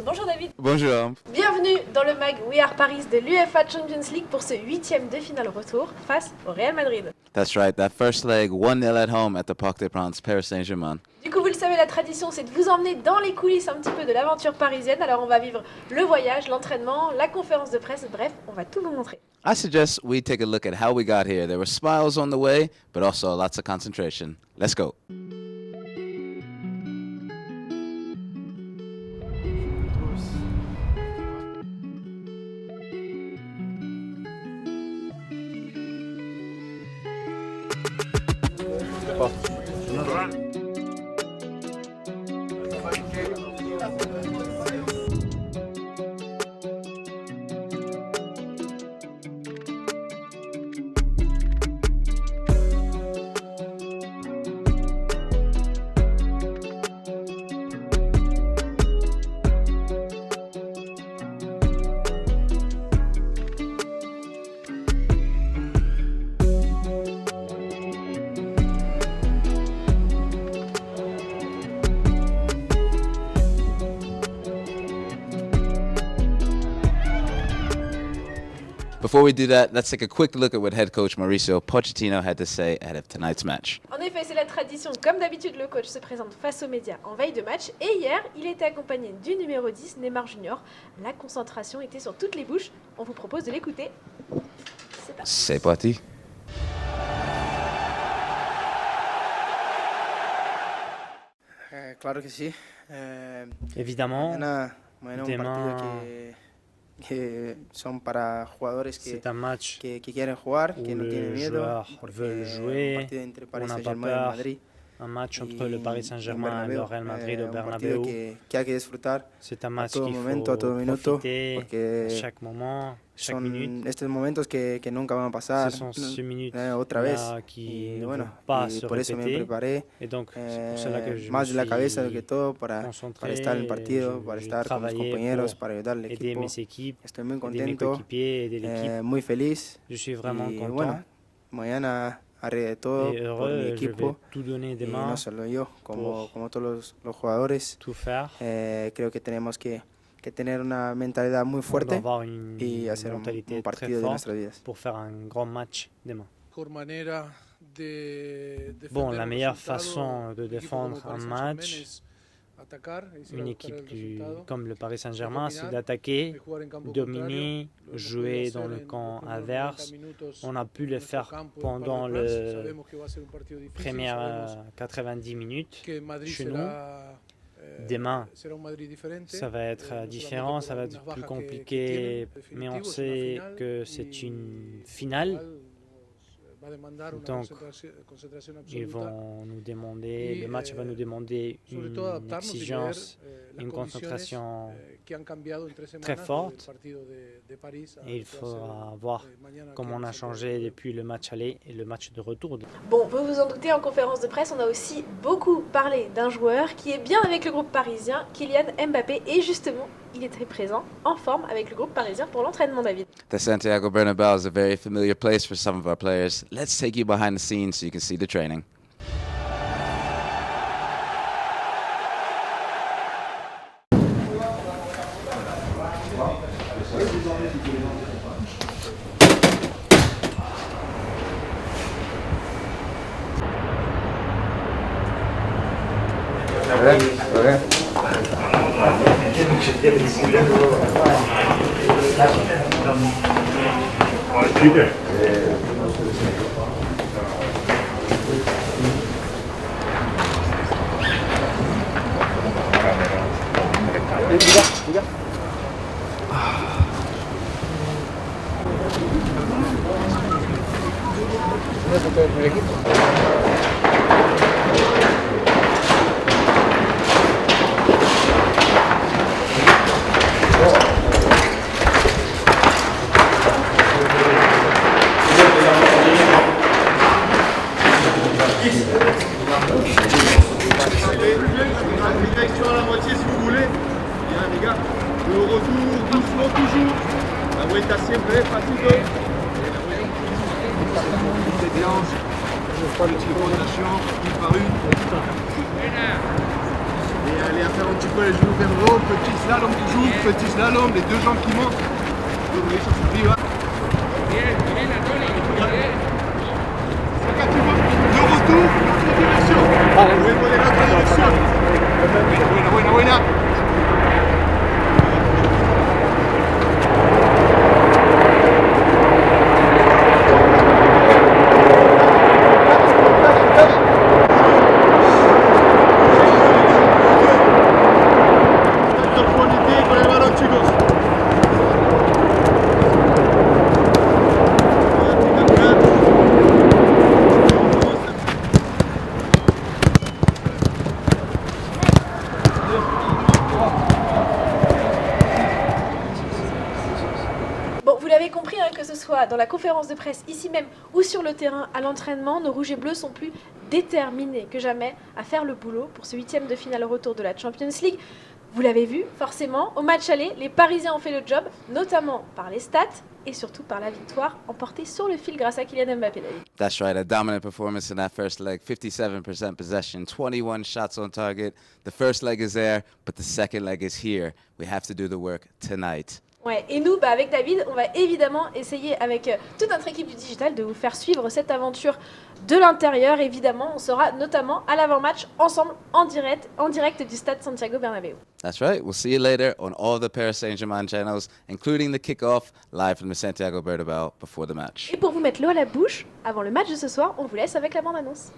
Bonjour David. Bonjour. Bienvenue dans le mag We Are Paris de l'UEFA Champions League pour ce 8e de finale retour face au Real Madrid. That's right, that first leg, 1-0 at home at the Parc des Princes, Paris Saint-Germain. Du coup, vous le savez, la tradition, c'est de vous emmener dans les coulisses un petit peu de l'aventure parisienne. Alors, on va vivre le voyage, l'entraînement, la conférence de presse. Bref, on va tout vous montrer. I suggest we take a look at how we got here. There were smiles on the way, but also lots of concentration. Let's go. Before we do that, let's take a quick look at what head coach Mauricio Pochettino had to say ahead of tonight's match. En effet, c'est la tradition. Comme d'habitude, le coach se présente face aux médias en veille de match. Et hier, il était accompagné du numéro 10, Neymar Junior. La concentration était sur toutes les bouches. On vous propose de l'écouter. C'est parti. Claro que sí. Évidemment, Mañana un demain, partido que son para jugadores c'est un match que quieren jugar, où que no tienen les miedo. joueurs Porque veulent un jouer, partido entre on Paris n'a pas Saint-Germain y peur. Madrid. Un match entre y le Paris en Saint-Germain et le Real Madrid au un partido Bernabéu. que hay que disfrutar C'est un a match todo qu'il momento, a faut todo minuto, profiter porque à chaque moment, chaque son minute. estos momentos que nunca van a pasar Ce sont ces minutes otra vez. qui Y ne bueno, vont pas y se por eso me répéter. preparé Et donc, c'est pour cela que je me más de la cabeza suis que todo para concentré, estar en el partido, je- para je estar con mis travaillais compañeros, pour para ayudar al aider equipo. mes équipes, Estoy muy aider mes contento, coéquipiers, aider l'équipe. muy feliz. Je suis vraiment Y content bueno, mañana haré de todo et por mi heureux. Je vais equipo. tout donner Y demain, no solo yo, pour como todos los jugadores. tout faire. Creo que tenemos que tener una mentalidad muy On doit fuerte avoir une y hacer un mentalité très partido de forte nuestras vidas. pour faire un grand match demain. Mejor manera de Bon, defender la un meilleure resultado, façon de un equipo défendre como un Paris match, Saint-Germain es atacar, es ir a une buscar équipe el resultado, comme le Paris Saint-Germain, c'est dominar, d'attaquer, de jugar en campo dominer, contrario. Lo hemos jouer podido dans hacer le en camp los primeros adverse. 90 minutos On a pu en le nuestro faire campo en pendant Parc des Princes. le Sabemos que va a ser un partido difícil, premières sabemos 90 minutes que Madrid chez nous. será, Demain, será un Madrid diferente. ça va être No différent, solamente ça por va las être bajas plus que compliqué, tienen, mais on definitivo, es una sait final que y c'est une finale. igual va a demandar una Donc, concentración Ils absoluta. vont nous demander, Y, le match va nous demander sobre une todo adaptarnos y leer exigence, las une condiciones concentration que han cambiado en 3 semanas très desde forte. el partido de París a et il lo que va a ser, faudra voir mañana comment aquí on en a Santiago changé de Chile. depuis le match aller et le match de retour. Bon, vous vous en doutez, en conférence de presse, on a aussi beaucoup parlé d'un joueur qui est bien avec le groupe parisien, Kylian Mbappé. Et justement, il était présent, en forme, avec le groupe parisien pour l'entraînement, David. The Santiago Bernabeu is a very familiar place for some of our players. Let's take you behind the scenes so you can see the training. Direction à la moitié si vous voulez. Bien les gars. Le retour doucement toujours. La vuelta siempre despacito. Séquence. Pas de rotation, une par une. Et Allez, à faire un petit peu les genoux vers le haut, petit slalom toujours, petit slalom, les deux jambes qui montent. Eso hacia arriba. Sacativo, de retour, l'autre direction. Luego de la otra dirección. Buena, buena, buena. Con el balón, chicos. Bon, vous l'avez compris, hein, que ce soit dans la conférence de presse ici même ou sur le terrain à l'entraînement, nos rouges et bleus sont plus déterminés que jamais à faire le boulot pour ce 8e de finale retour de la Champions League. Vous l'avez vu, forcément, au match aller, les Parisiens ont fait le job, notamment par les stats et surtout par la victoire emportée sur le fil grâce à Kylian Mbappé. That's right, a dominant performance in that first leg. 57% possession, 21 shots on target. The first leg is there, but the second leg is here. We have to do the work tonight. Ouais, et nous, avec David, on va évidemment essayer avec toute notre équipe du digital de vous faire suivre cette aventure de l'intérieur. Évidemment, on sera notamment à l'avant-match ensemble en direct du stade Santiago Bernabéu. That's right. We'll see you later on all the Paris Saint-Germain channels, including the kickoff live from the Santiago Bernabéu before the match. Et pour vous mettre l'eau à la bouche, avant le match de ce soir, on vous laisse avec la bande-annonce.